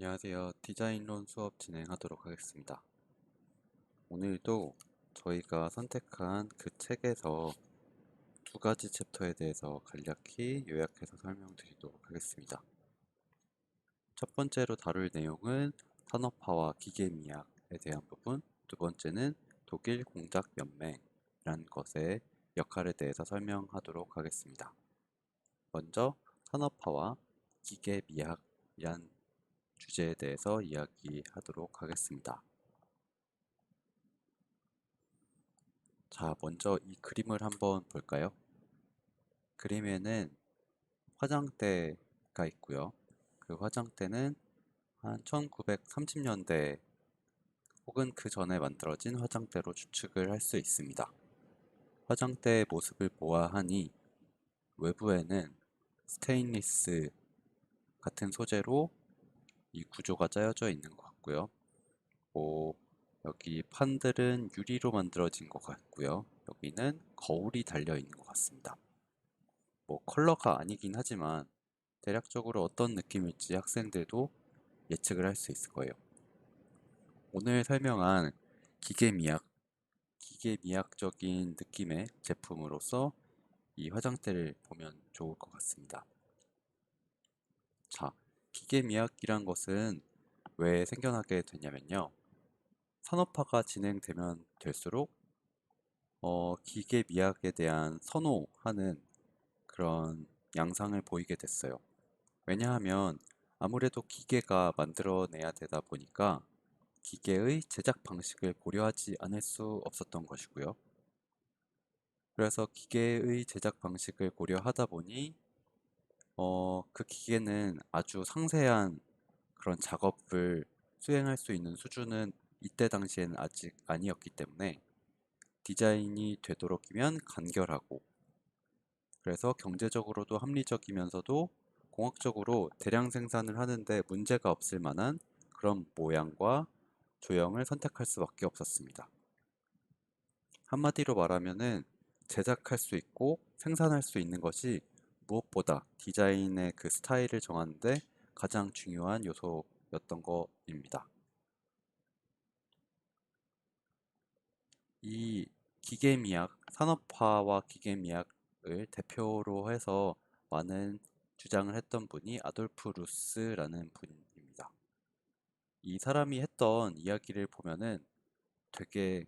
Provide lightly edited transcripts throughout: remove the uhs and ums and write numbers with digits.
안녕하세요. 디자인론 수업 진행하도록 하겠습니다. 오늘도 저희가 선택한 그 책에서 두 가지 챕터에 대해서 간략히 요약해서 설명드리도록 하겠습니다. 첫 번째로 다룰 내용은 산업화와 기계미학에 대한 부분, 두 번째는 독일 공작연맹이라는 것의 역할에 대해서 설명하도록 하겠습니다. 먼저 산업화와 기계미학이란 주제에 대해서 이야기하도록 하겠습니다. 자, 먼저 이 그림을 한번 볼까요? 그림에는 화장대가 있고요. 그 화장대는 한 1930년대 혹은 그 전에 만들어진 화장대로 추측을 할 수 있습니다. 화장대의 모습을 보아하니 외부에는 스테인리스 같은 소재로 이 구조가 짜여져 있는 것 같고요. 여기 판들은 유리로 만들어진 것 같고요. 여기는 거울이 달려 있는 것 같습니다. 컬러가 아니긴 하지만 대략적으로 어떤 느낌일지 학생들도 예측을 할 수 있을 거예요. 오늘 설명한 기계미학, 기계미학적인 느낌의 제품으로서 이 화장대를 보면 좋을 것 같습니다. 자, 기계미학이란 것은 왜 생겨나게 되냐면요. 산업화가 진행되면 될수록 기계미학에 대한 선호하는 그런 양상을 보이게 됐어요. 왜냐하면 아무래도 기계가 만들어내야 되다 보니까 기계의 제작 방식을 고려하지 않을 수 없었던 것이고요. 그래서 기계의 제작 방식을 고려하다 보니 그 기계는 아주 상세한 그런 작업을 수행할 수 있는 수준은 이때 당시에는 아직 아니었기 때문에 디자인이 되도록이면 간결하고 그래서 경제적으로도 합리적이면서도 공학적으로 대량 생산을 하는데 문제가 없을 만한 그런 모양과 조형을 선택할 수밖에 없었습니다. 한마디로 말하면은 제작할 수 있고 생산할 수 있는 것이 무엇보다 디자인의 그 스타일을 정하는데 가장 중요한 요소였던 것입니다. 이 기계미학, 산업화와 기계미학을 대표로 해서 많은 주장을 했던 분이 아돌프 루스라는 분입니다. 이 사람이 했던 이야기를 보면은 되게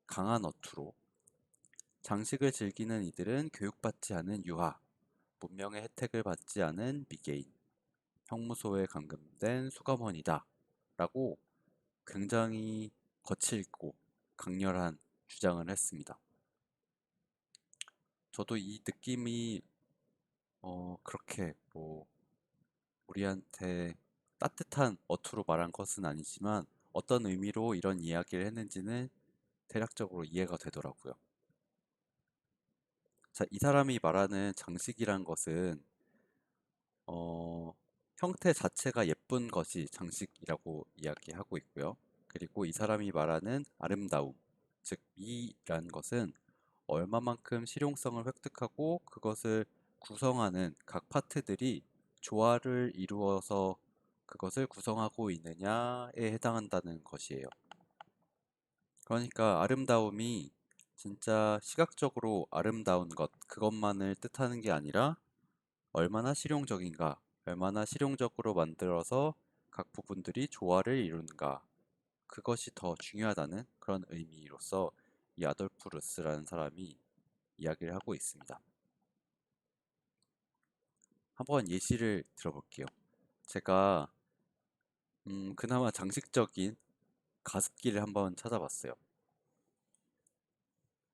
강한 어투로 장식을 즐기는 이들은 교육받지 않은 유아, 문명의 혜택을 받지 않은 미개인, 형무소에 감금된 수감원이다 라고 굉장히 거칠고 강렬한 주장을 했습니다. 저도 이 느낌이 그렇게 우리한테 따뜻한 어투로 말한 것은 아니지만 어떤 의미로 이런 이야기를 했는지는 대략적으로 이해가 되더라고요. 자, 이 사람이 말하는 장식이란 것은 어, 형태 자체가 예쁜 것이 장식이라고 이야기하고 있고요. 그리고 이 사람이 말하는 아름다움, 즉 미란 것은 얼마만큼 실용성을 획득하고 그것을 구성하는 각 파트들이 조화를 이루어서 그것을 구성하고 있느냐에 해당한다는 것이에요. 그러니까 아름다움이 진짜 시각적으로 아름다운 것, 그것만을 뜻하는 게 아니라 얼마나 실용적인가, 얼마나 실용적으로 만들어서 각 부분들이 조화를 이루는가, 그것이 더 중요하다는 그런 의미로서 이 아돌프 루스라는 사람이 이야기를 하고 있습니다. 한번 예시를 들어볼게요. 제가 그나마 장식적인 가습기를 한번 찾아봤어요.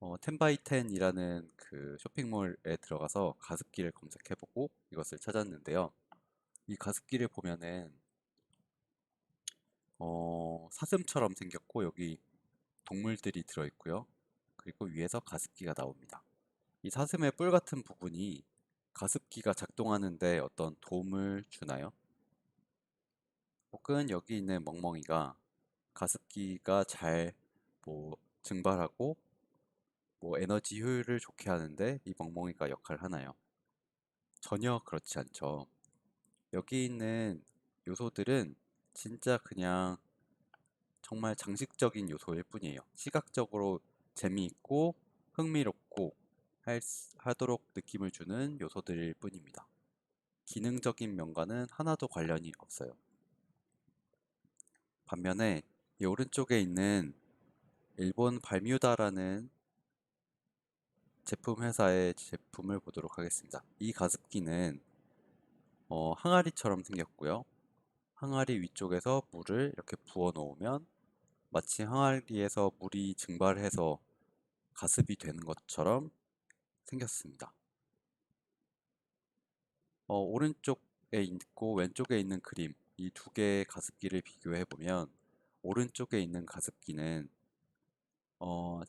10x10이라는 그 쇼핑몰에 들어가서 가습기를 검색해보고 이것을 찾았는데요. 이 가습기를 보면은 사슴처럼 생겼고 여기 동물들이 들어있고요. 그리고 위에서 가습기가 나옵니다. 이 사슴의 뿔 같은 부분이 가습기가 작동하는데 어떤 도움을 주나요? 혹은 여기 있는 멍멍이가 가습기가 잘 증발하고 에너지 효율을 좋게 하는데 이 멍멍이가 역할을 하나요? 전혀 그렇지 않죠. 여기 있는 요소들은 진짜 그냥 정말 장식적인 요소일 뿐이에요. 시각적으로 재미있고 흥미롭고 하도록 느낌을 주는 요소들일 뿐입니다. 기능적인 면과는 하나도 관련이 없어요. 반면에 이 오른쪽에 있는 일본 발뮤다라는 제품 회사의 제품을 보도록 하겠습니다. 이 가습기는 항아리처럼 생겼고요. 항아리 위쪽에서 물을 이렇게 부어 놓으면 마치 항아리에서 물이 증발해서 가습이 되는 것처럼 생겼습니다. 오른쪽에 있고 왼쪽에 있는 그림, 이 두 개의 가습기를 비교해 보면 오른쪽에 있는 가습기는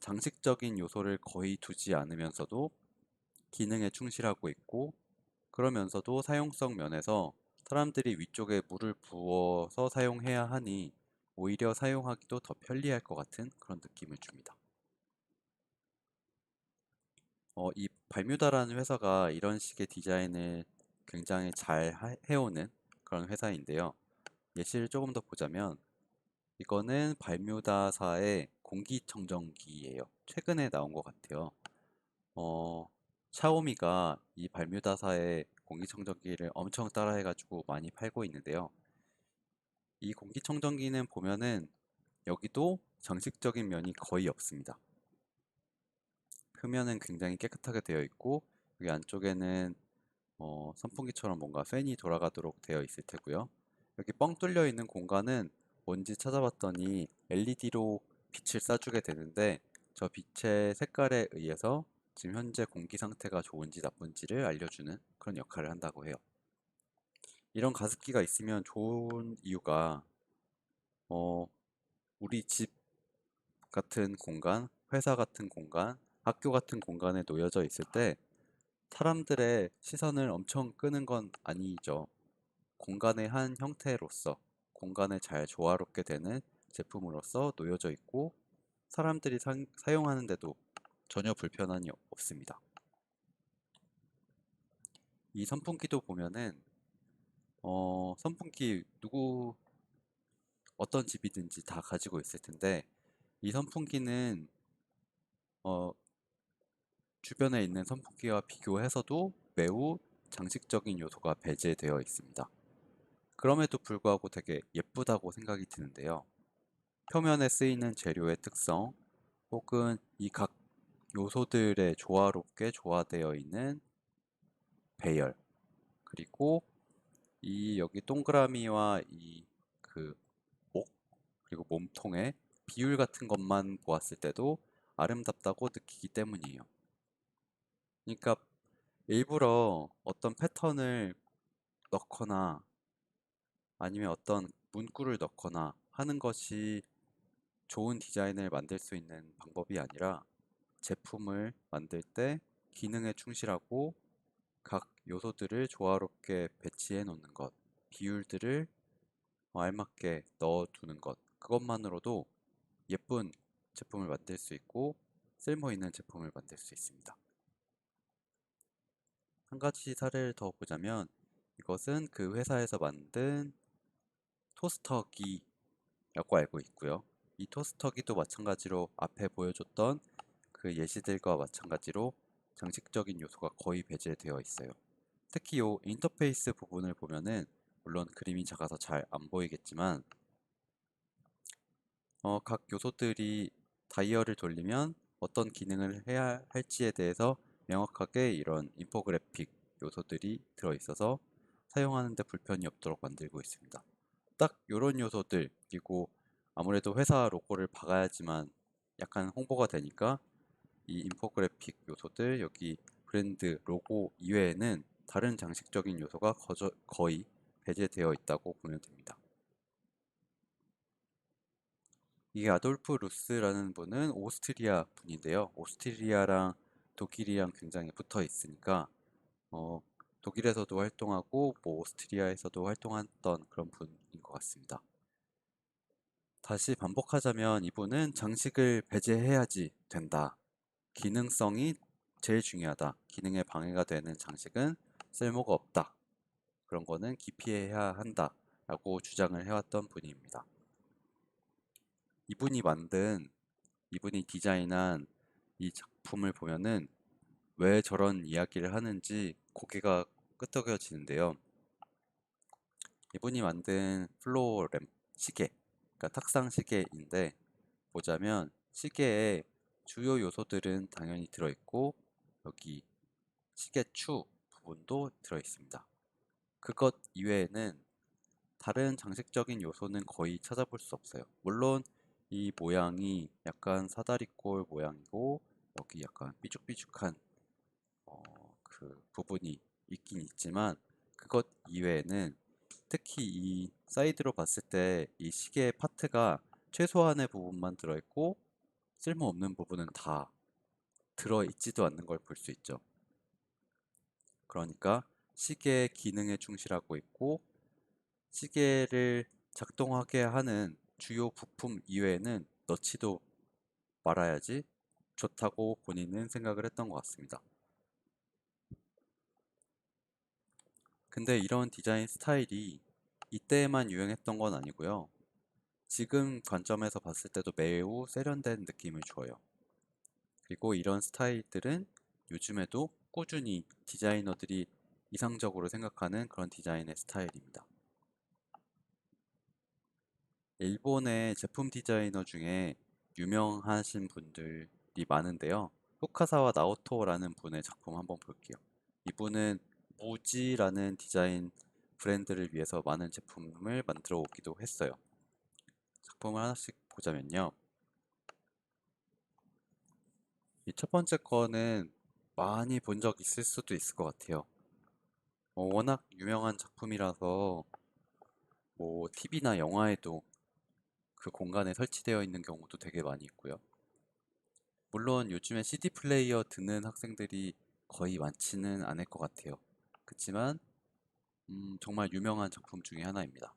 장식적인 요소를 거의 두지 않으면서도 기능에 충실하고 있고, 그러면서도 사용성 면에서 사람들이 위쪽에 물을 부어서 사용해야 하니 오히려 사용하기도 더 편리할 것 같은 그런 느낌을 줍니다. 이 발뮤다라는 회사가 이런 식의 디자인을 굉장히 잘 해오는 그런 회사인데요. 예시를 조금 더 보자면 이거는 발뮤다사의 공기청정기예요. 최근에 나온 것 같아요. 샤오미가 이 발뮤다사의 공기청정기를 엄청 따라해가지고 많이 팔고 있는데요. 이 공기청정기는 보면은 여기도 장식적인 면이 거의 없습니다. 표면은 굉장히 깨끗하게 되어 있고 여기 안쪽에는 선풍기처럼 뭔가 팬이 돌아가도록 되어 있을 테고요. 여기 뻥 뚫려 있는 공간은 뭔지 찾아봤더니 LED로 빛을 쏴주게 되는데 저 빛의 색깔에 의해서 지금 현재 공기 상태가 좋은지 나쁜지를 알려주는 그런 역할을 한다고 해요. 이런 가습기가 있으면 좋은 이유가 어, 우리 집 같은 공간, 회사 같은 공간, 학교 같은 공간에 놓여져 있을 때 사람들의 시선을 엄청 끄는 건 아니죠. 공간의 한 형태로서 공간을 잘 조화롭게 되는 제품으로서 놓여져 있고 사람들이 사용하는데도 전혀 불편함이 없습니다. 이 선풍기도 보면은 선풍기 어떤 집이든지 다 가지고 있을 텐데 이 선풍기는 어, 주변에 있는 선풍기와 비교해서도 매우 장식적인 요소가 배제되어 있습니다. 그럼에도 불구하고 되게 예쁘다고 생각이 드는데요. 표면에 쓰이는 재료의 특성 혹은 이 각 요소들의 조화롭게 조화되어 있는 배열, 그리고 이 여기 동그라미와 이 그 목 그리고 몸통의 비율 같은 것만 보았을 때도 아름답다고 느끼기 때문이에요. 그러니까 일부러 어떤 패턴을 넣거나 아니면 어떤 문구를 넣거나 하는 것이 좋은 디자인을 만들 수 있는 방법이 아니라 제품을 만들 때 기능에 충실하고 각 요소들을 조화롭게 배치해 놓는 것, 비율들을 알맞게 넣어 두는 것, 그것만으로도 예쁜 제품을 만들 수 있고 쓸모 있는 제품을 만들 수 있습니다. 한 가지 사례를 더 보자면 이것은 그 회사에서 만든 토스터기라고 알고 있고요. 이 토스터기도 마찬가지로 앞에 보여줬던 그 예시들과 마찬가지로 장식적인 요소가 거의 배제되어 있어요. 특히 이 인터페이스 부분을 보면은 물론 그림이 작아서 잘 안 보이겠지만 각 요소들이 다이얼을 돌리면 어떤 기능을 해야 할지에 대해서 명확하게 이런 인포그래픽 요소들이 들어있어서 사용하는데 불편이 없도록 만들고 있습니다. 딱 이런 요소들, 그리고 아무래도 회사 로고를 박아야지만 약간 홍보가 되니까 이 인포그래픽 요소들, 여기 브랜드 로고 이외에는 다른 장식적인 요소가 거의 배제되어 있다고 보면 됩니다. 이게 아돌프 루스라는 분은 오스트리아 분인데요. 오스트리아랑 독일이랑 굉장히 붙어 있으니까 어, 독일에서도 활동하고 뭐 오스트리아에서도 활동했던 그런 분인 것 같습니다. 다시 반복하자면 이분은 장식을 배제해야지 된다. 기능성이 제일 중요하다. 기능에 방해가 되는 장식은 쓸모가 없다. 그런 거는 기피해야 한다. 라고 주장을 해왔던 분입니다. 이분이 디자인한 이 작품을 보면은 왜 저런 이야기를 하는지 고개가 끄덕여지는데요. 이분이 만든 플로어 램 시계, 그러니까 탁상 시계인데 보자면 시계에 주요 요소들은 당연히 들어있고 여기 시계추 부분도 들어있습니다. 그것 이외에는 다른 장식적인 요소는 거의 찾아볼 수 없어요. 물론 이 모양이 약간 사다리꼴 모양이고 여기 약간 삐죽삐죽한 그 부분이 있긴 있지만 그것 이외에는 특히 이 사이드로 봤을 때 이 시계의 파트가 최소한의 부분만 들어있고 쓸모없는 부분은 다 들어있지도 않는 걸 볼 수 있죠. 그러니까 시계의 기능에 충실하고 있고 시계를 작동하게 하는 주요 부품 이외에는 넣지도 말아야지 좋다고 본인은 생각을 했던 것 같습니다. 근데 이런 디자인 스타일이 이때에만 유행했던 건 아니고요. 지금 관점에서 봤을 때도 매우 세련된 느낌을 줘요. 그리고 이런 스타일들은 요즘에도 꾸준히 디자이너들이 이상적으로 생각하는 그런 디자인의 스타일입니다. 일본의 제품 디자이너 중에 유명하신 분들이 많은데요. 후카사와 나오토라는 분의 작품 한번 볼게요. 이분은 무지라는 디자인 브랜드를 위해서 많은 제품을 만들어 오기도 했어요. 작품을 하나씩 보자면요. 이 첫 번째 거는 많이 본 적 있을 수도 있을 것 같아요. 워낙 유명한 작품이라서 뭐 TV나 영화에도 그 공간에 설치되어 있는 경우도 되게 많이 있고요. 물론 요즘에 CD 플레이어 듣는 학생들이 거의 많지는 않을 것 같아요. 그렇지만 정말 유명한 작품 중에 하나입니다.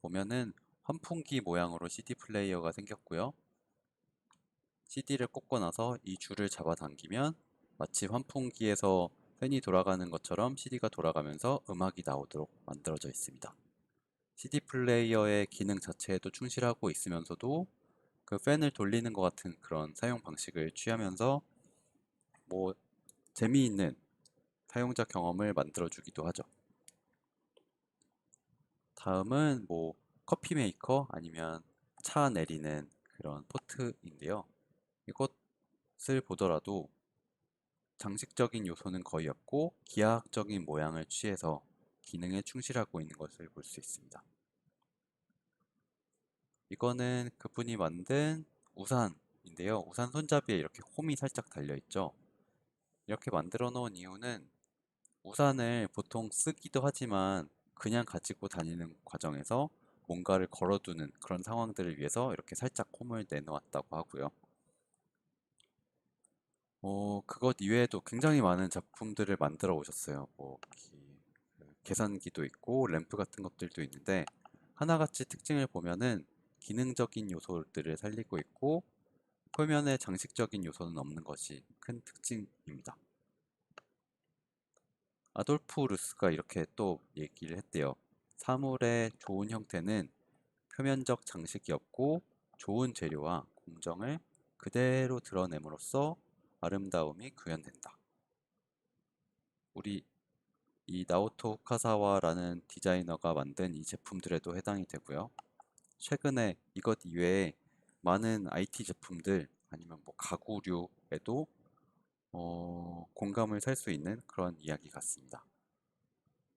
보면은 환풍기 모양으로 CD 플레이어가 생겼고요. CD를 꽂고 나서 이 줄을 잡아당기면 마치 환풍기에서 팬이 돌아가는 것처럼 CD가 돌아가면서 음악이 나오도록 만들어져 있습니다. CD 플레이어의 기능 자체에도 충실하고 있으면서도 그 팬을 돌리는 것 같은 그런 사용 방식을 취하면서 뭐 재미있는 사용자 경험을 만들어주기도 하죠. 다음은 뭐 커피 메이커 아니면 차 내리는 그런 포트인데요. 이것을 보더라도 장식적인 요소는 거의 없고 기하학적인 모양을 취해서 기능에 충실하고 있는 것을 볼 수 있습니다. 이거는 그분이 만든 우산인데요. 우산 손잡이에 이렇게 홈이 살짝 달려있죠. 이렇게 만들어 놓은 이유는 우산을 보통 쓰기도 하지만 그냥 가지고 다니는 과정에서 뭔가를 걸어두는 그런 상황들을 위해서 이렇게 살짝 홈을 내놓았다고 하고요. 그것 이외에도 굉장히 많은 작품들을 만들어 오셨어요. 계산기도 있고 램프 같은 것들도 있는데 하나같이 특징을 보면은 기능적인 요소들을 살리고 있고 표면에 장식적인 요소는 없는 것이 큰 특징입니다. 아돌프 루스가 이렇게 또 얘기를 했대요. 사물의 좋은 형태는 표면적 장식이 없고 좋은 재료와 공정을 그대로 드러냄으로써 아름다움이 구현된다. 우리 이 나오토 카사와라는 디자이너가 만든 이 제품들에도 해당이 되고요. 최근에 이것 이외에 많은 IT 제품들 아니면 뭐 가구류에도 공감을 살 수 있는 그런 이야기 같습니다.